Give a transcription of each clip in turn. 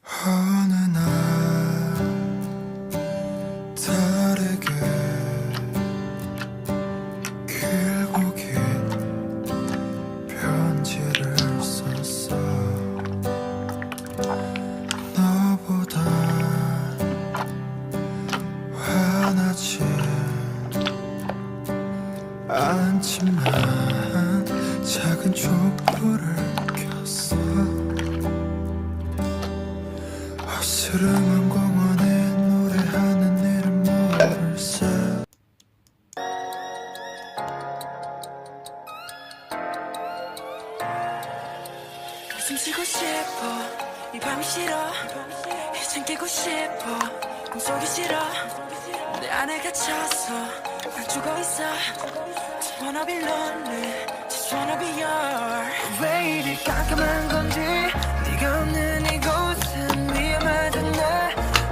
어느 날 다르게 길고 긴 편지를 썼어. 너보다 화나지 않지만 작은 촛불을 켰어. 어스름한 공원에 노래하는 일은 모를세. 숨 쉬고 싶어. 이 밤이 싫어. 이젠 깨고 싶어. 꿈속이 싫어. 내 안에 갇혀서 난 죽어있어. Just wanna be lonely. Just wanna be yours. 왜 이리 깜깜한 건지 네가 없는 이곳은 위험하잖아.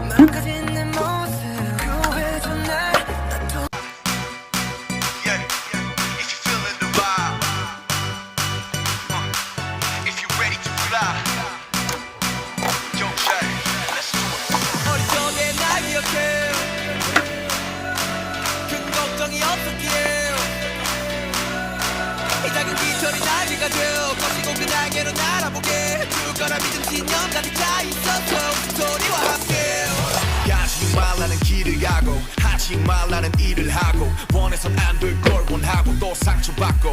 망가진 내 모습 구해줘 날. 난 또 Yeah, if you feeling the vibe, if you ready to fly, yo, Jay, let's do it. 머릿속에 날 기억해. 큰 걱정이 없었기에 이 작은 깃털이 날개가 되어 거치고 그 날개로 날아보게 해줄 거라 믿음 신념 가득 차 있었어. 스토리와 함께 가지 말라는 길을 가고 하지 말라는 일을 하고 원해선 안 될 걸 원하고 또 상처받고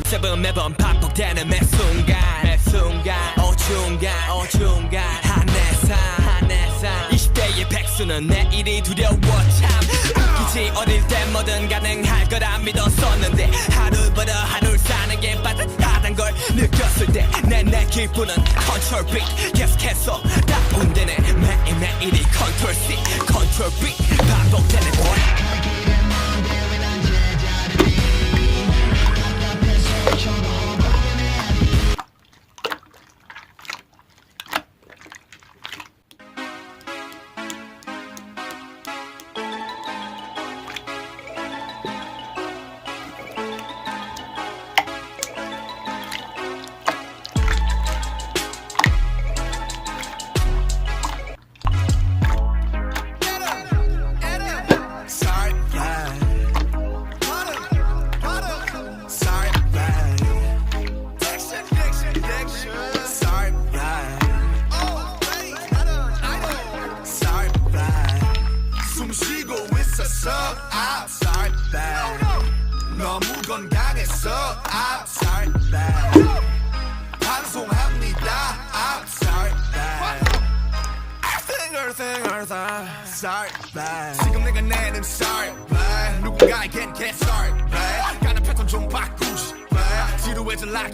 세번 매번 반복되는 매 순간 어중간 한내산 20대의 백수는 내일이 두려워 참 웃기지. 어릴 때 뭐든 가능할 거라 믿었었는데 하루보다 하루를 사는 게 빠듯하단 걸 느꼈을 때 내 기분은 컨트롤 B 계속해서 다운되네. 매일매일이 컨트롤 C 컨트롤 B 반복되는 boy. Outside bad 너무 건강했어 Outside bad 방송합니다 Outside bad Outside bad 지금 내가 내는 Sorry bad 누군가에겐 get sorry bad 가는 패턴 좀 바꾸지 bad 지루해져 like